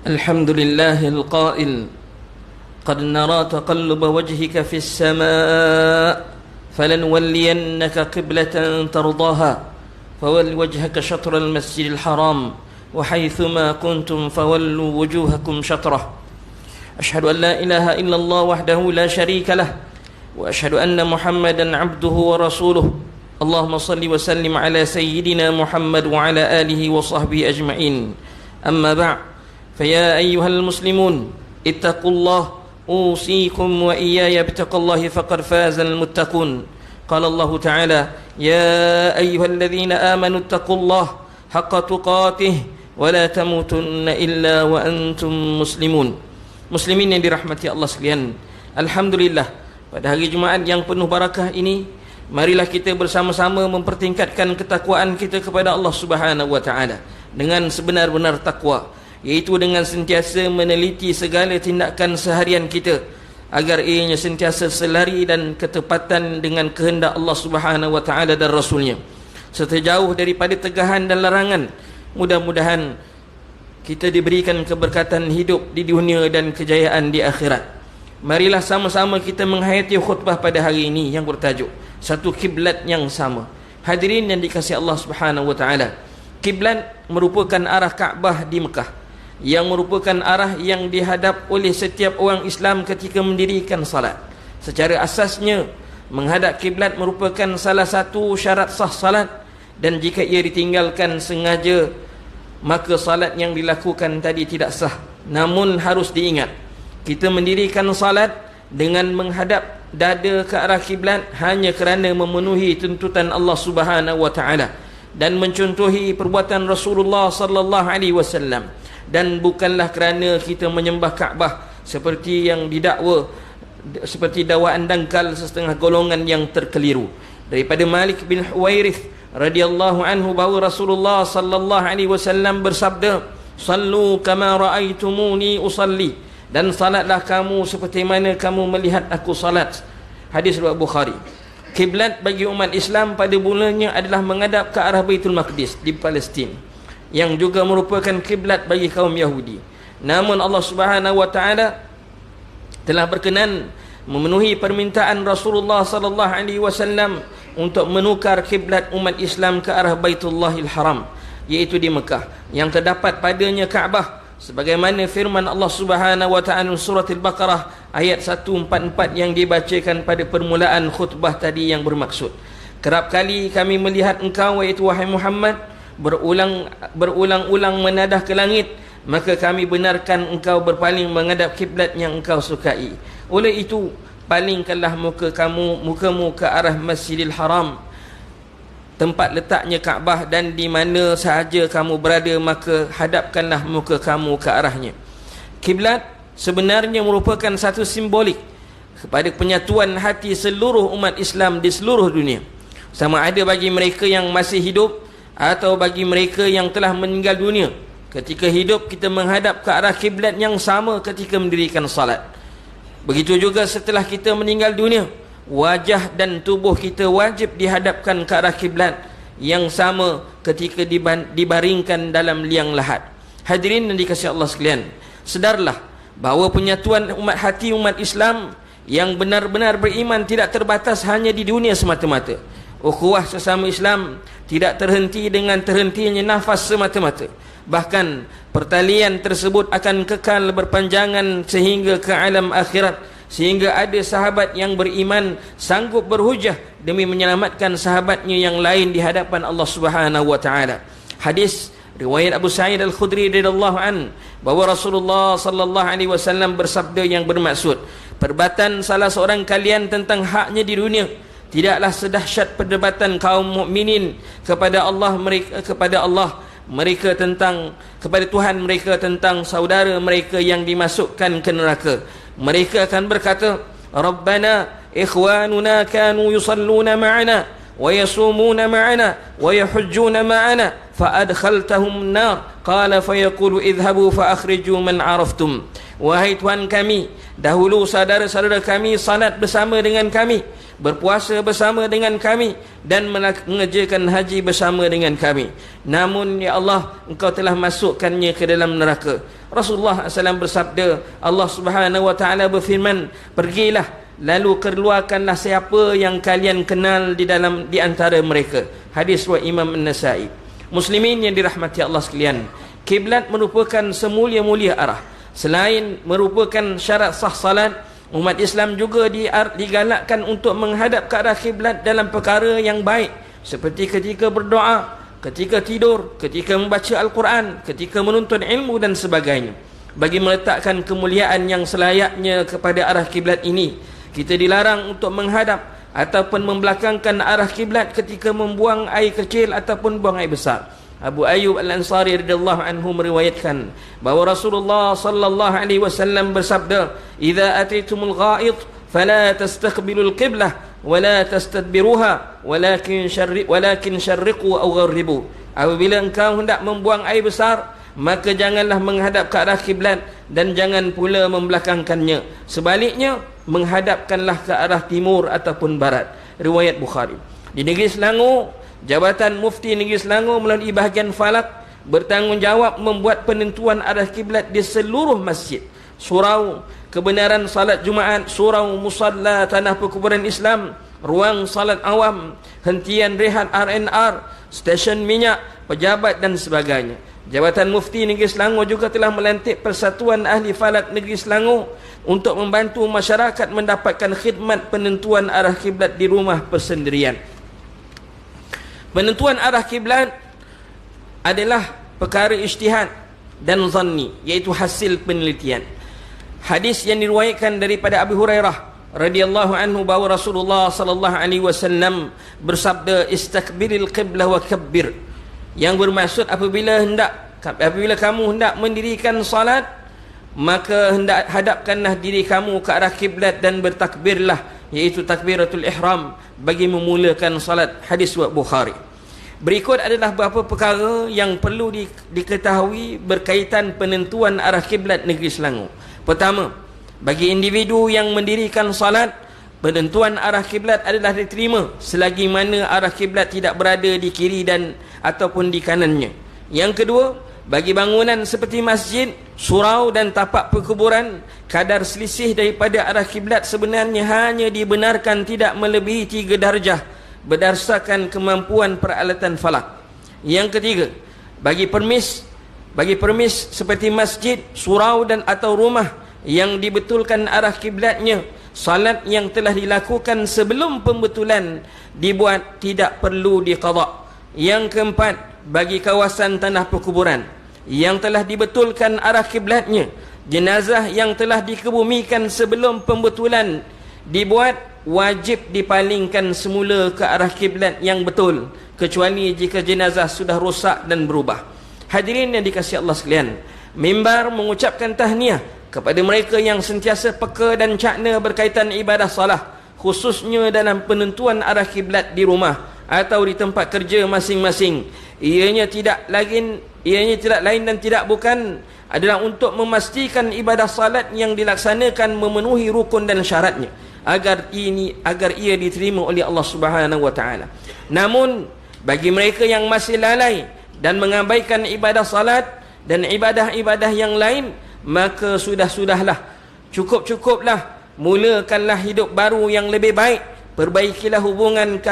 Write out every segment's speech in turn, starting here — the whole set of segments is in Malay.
الحمد لله القائل قد نرى تقلب وجهك في السماء فلنولينك قبلة ترضاها فول وجهك شطر المسجد الحرام وحيثما كنتم فولوا وجوهكم شطره أشهد أن لا إله إلا الله وحده لا شريك له وأشهد أن محمدا عبده ورسوله اللهم صل وسلم على سيدنا محمد وعلى آله وصحبه أجمعين أما بعد فيا أيها المسلمون اتقوا الله أوصيكم وإياي بتقوى الله فقد فاز المتقون قال الله تعالى يا أيها الذين آمنوا اتقوا الله حق تقاته ولا تموتن إلا وأنتم مسلمون. Muslimin yang dirahmati Allah sekalian, alhamdulillah pada hari Jumaat yang penuh barakah ini, marilah kita bersama-sama mempertingkatkan ketakwaan kita kepada Allah Subhanahu wa taala dengan sebenar-benar takwa, iaitu dengan sentiasa meneliti segala tindakan seharian kita agar ianya sentiasa selari dan ketepatan dengan kehendak Allah Subhanahu wa taala dan Rasulnya, serta jauh daripada tegahan dan larangan. Mudah-mudahan kita diberikan keberkatan hidup di dunia dan kejayaan di akhirat. Marilah sama-sama kita menghayati khutbah pada hari ini yang bertajuk satu kiblat yang sama. Hadirin yang dikasihi Allah Subhanahu wa taala, kiblat merupakan arah Kaabah di Mekah, yang merupakan arah yang dihadap oleh setiap orang Islam ketika mendirikan salat. Secara asasnya, menghadap kiblat merupakan salah satu syarat sah salat, dan jika ia ditinggalkan sengaja, maka salat yang dilakukan tadi tidak sah. Namun harus diingat, kita mendirikan salat dengan menghadap dada ke arah kiblat hanya kerana memenuhi tuntutan Allah Subhanahu wa taala dan mencontohi perbuatan Rasulullah sallallahu alaihi wasallam, dan bukanlah kerana kita menyembah Kaabah seperti yang didakwa, seperti dakwaan dangkal setengah golongan yang terkeliru. Daripada Malik bin Huwairith radhiyallahu anhu bahawa Rasulullah sallallahu alaihi wasallam bersabda, "Sallu kama raaitumuni usalli," dan salatlah kamu seperti mana kamu melihat aku salat. Hadis riwayat Bukhari. Kiblat bagi umat Islam pada mulanya adalah menghadap ke arah Baitul Maqdis di Palestin, yang juga merupakan kiblat bagi kaum Yahudi. Namun Allah Subhanahu wa taala telah berkenan memenuhi permintaan Rasulullah sallallahu alaihi wasallam untuk menukar kiblat umat Islam ke arah Baitullahil Haram, iaitu di Mekah, yang terdapat padanya Kaabah, sebagaimana firman Allah Subhanahu wa taala surah Al-Baqarah ayat 144 yang dibacakan pada permulaan khutbah tadi yang bermaksud, kerap kali kami melihat engkau, iaitu wahai Muhammad, berulang-ulang menadah ke langit, maka kami benarkan engkau berpaling menghadap kiblat yang engkau sukai. Oleh itu, palingkanlah mukamu ke arah Masjidil Haram, tempat letaknya Kaabah, dan di mana sahaja kamu berada, maka hadapkanlah muka kamu ke arahnya. Kiblat sebenarnya merupakan satu simbolik kepada penyatuan hati seluruh umat Islam di seluruh dunia, sama ada bagi mereka yang masih hidup atau bagi mereka yang telah meninggal dunia. Ketika hidup, kita menghadap ke arah kiblat yang sama ketika mendirikan salat. Begitu juga setelah kita meninggal dunia, wajah dan tubuh kita wajib dihadapkan ke arah kiblat yang sama ketika dibaringkan dalam liang lahat. Hadirin yang dikasihi Allah sekalian, sedarlah bahawa penyatuan hati umat Islam yang benar-benar beriman tidak terbatas hanya di dunia semata-mata. Ukhuwah sesama Islam tidak terhenti dengan terhentinya nafas semata-mata. Bahkan pertalian tersebut akan kekal berpanjangan sehingga ke alam akhirat, sehingga ada sahabat yang beriman sanggup berhujah demi menyelamatkan sahabatnya yang lain di hadapan Allah Subhanahu wa taala. Hadis riwayat Abu Sa'id Al-Khudri radhiyallahu an bahawa Rasulullah sallallahu alaihi wasallam bersabda yang bermaksud, perdebatan salah seorang kalian tentang haknya di dunia tidaklah sedahsyat perdebatan kaum mukminin kepada Tuhan mereka tentang saudara mereka yang dimasukkan ke neraka. Mereka akan berkata, Rabbana ikhwanuna kanu yusalluna ma'ana wa yasumuna ma'ana wa yahujjuna ma'ana fa adkhaltahum nar qala fayaqulu idhabu fa akhriju man araftum. Wahai Tuhan kami, dahulu saudara-saudara kami salat bersama dengan kami, berpuasa bersama dengan kami dan mengerjakan haji bersama dengan kami. Namun ya Allah, engkau telah masukkannya ke dalam neraka. Rasulullah SAW bersabda, Allah Subhanahu wa taala berfirman, pergilah lalu keluarkanlah siapa yang kalian kenal di antara mereka. Hadis riwayat Imam An-Nasa'i. Muslimin yang dirahmati Allah sekalian, kiblat merupakan semulia-mulia arah. Selain merupakan syarat sah salat, umat Islam juga digalakkan untuk menghadap ke arah kiblat dalam perkara yang baik, seperti ketika berdoa, ketika tidur, ketika membaca Al-Quran, ketika menuntut ilmu dan sebagainya. Bagi meletakkan kemuliaan yang selayaknya kepada arah kiblat ini, kita dilarang untuk menghadap ataupun membelakangkan arah kiblat ketika membuang air kecil ataupun buang air besar. Abu Ayyub Al-Ansari radhiyallahu anhu meriwayatkan bahawa Rasulullah sallallahu alaihi wasallam bersabda, "Idza ataitumul gha'id fala tastaqbilul qiblah wa la tastadbiruha walakin syarriqu aw gharribu." Apabila engkau hendak membuang air besar, maka janganlah menghadap ke arah kiblat dan jangan pula membelakangkannya. Sebaliknya, menghadapkanlah ke arah timur ataupun barat. Riwayat Bukhari. Di negeri Selangor, Jabatan Mufti Negeri Selangor melalui bahagian Falak bertanggungjawab membuat penentuan arah kiblat di seluruh masjid, surau kebenaran salat Jumaat, surau musalla tanah perkuburan Islam, ruang salat awam, hentian rehat RNR, stesen minyak, pejabat dan sebagainya. Jabatan Mufti Negeri Selangor juga telah melantik Persatuan Ahli Falak Negeri Selangor untuk membantu masyarakat mendapatkan khidmat penentuan arah kiblat di rumah persendirian. Penentuan arah kiblat adalah perkara ijtihad dan zanni, iaitu hasil penelitian. Hadis yang diriwayatkan daripada Abu Hurairah radhiyallahu anhu bahawa Rasulullah sallallahu alaihi wasallam bersabda, "Istakbiril qiblah wa kabbir." Yang bermaksud apabila kamu hendak mendirikan salat, maka hendak hadapkanlah diri kamu ke arah kiblat dan bertakbirlah, iaitu takbiratul ihram bagi memulakan salat. Hadis riwayat Bukhari. Berikut adalah beberapa perkara yang perlu diketahui berkaitan penentuan arah kiblat negeri Selangor. Pertama, bagi individu yang mendirikan salat, penentuan arah kiblat adalah diterima selagi mana arah kiblat tidak berada di kiri dan ataupun di kanannya. Yang kedua, bagi bangunan seperti masjid, surau dan tapak perkuburan, kadar selisih daripada arah kiblat sebenarnya hanya dibenarkan tidak melebihi 3 darjah berdasarkan kemampuan peralatan falak. Yang ketiga, bagi permis seperti masjid, surau dan atau rumah yang dibetulkan arah kiblatnya, salat yang telah dilakukan sebelum pembetulan dibuat tidak perlu diqada. Yang keempat, bagi kawasan tanah perkuburan yang telah dibetulkan arah kiblatnya, jenazah yang telah dikebumikan sebelum pembetulan dibuat, wajib dipalingkan semula ke arah kiblat yang betul, kecuali jika jenazah sudah rosak dan berubah. Hadirin yang dikasihi Allah sekalian, mimbar mengucapkan tahniah kepada mereka yang sentiasa peka dan cakna berkaitan ibadah salah, khususnya dalam penentuan arah kiblat di rumah atau di tempat kerja masing-masing. Ianya tidak lain dan tidak bukan adalah untuk memastikan ibadah salat yang dilaksanakan memenuhi rukun dan syaratnya, agar ia diterima oleh Allah Subhanahu wa taala. Namun bagi mereka yang masih lalai dan mengabaikan ibadah salat dan ibadah-ibadah yang lain, maka sudahlah, cukuplah, mulakanlah hidup baru yang lebih baik. Perbaikilah hubungan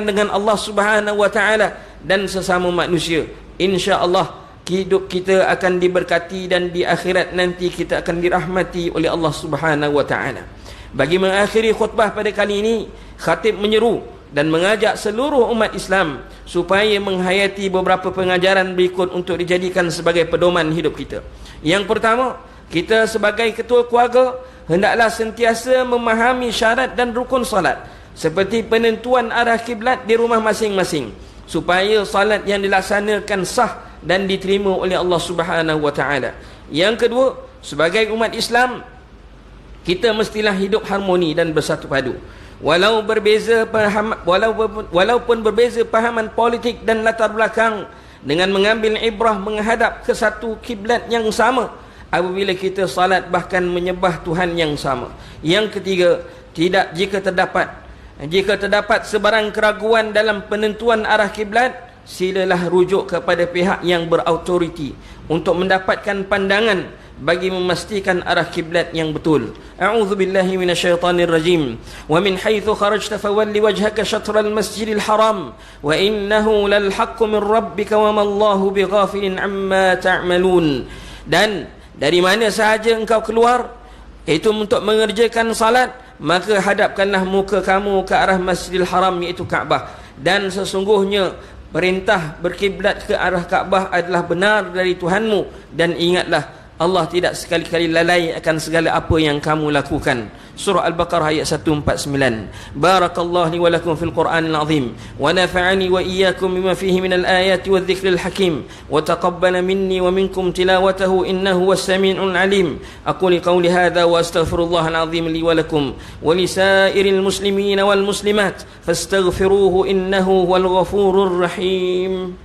dengan Allah Subhanahu wa taala dan sesama manusia. Insya-Allah hidup kita akan diberkati dan di akhirat nanti kita akan dirahmati oleh Allah Subhanahu wa taala. Bagi mengakhiri khutbah pada kali ini, khatib menyeru dan mengajak seluruh umat Islam supaya menghayati beberapa pengajaran berikut untuk dijadikan sebagai pedoman hidup kita. Yang pertama, kita sebagai ketua keluarga hendaklah sentiasa memahami syarat dan rukun salat, seperti penentuan arah kiblat di rumah masing-masing, supaya salat yang dilaksanakan sah dan diterima oleh Allah Subhanahu wa taala. Yang kedua, sebagai umat Islam, kita mestilah hidup harmoni dan bersatu padu. Walaupun berbeza pahaman politik dan latar belakang, dengan mengambil ibrah menghadap ke satu kiblat yang sama apabila kita salat, bahkan menyembah Tuhan yang sama. Yang ketiga, jika terdapat Jika terdapat sebarang keraguan dalam penentuan arah kiblat, silalah rujuk kepada pihak yang berautoriti untuk mendapatkan pandangan bagi memastikan arah kiblat yang betul. A'udzubillahi minasyaitonir rajim. Wa min haitsu kharajta fawalli wajhaka syatral masjidil haram wa innahu lal haqqu min rabbika wa ma Allahu bighafilin amma ta'malun. Dan dari mana sahaja engkau keluar, itu untuk mengerjakan salat, maka hadapkanlah muka kamu ke arah Masjidil Haram, iaitu Kaabah. Dan sesungguhnya perintah berkiblat ke arah Kaabah adalah benar dari Tuhanmu. Dan ingatlah, Allah tidak sekali-kali lalai akan segala apa yang kamu lakukan. Surah Al-Baqarah ayat 149. Barakallahu li wa lakum fil Qur'anil azim wa nafa'ani wa iyyakum bima fihi minal ayati wadh-dhikril hakim wa taqabbala minni wa minkum tilawatahu innahu was-sami'ul alim. Aqulu qawli hadha wa astaghfirullahal azim li wa lakum wa li sa'iril muslimina wal muslimat fastaghfiruhu innahu huwal ghafurur rahim.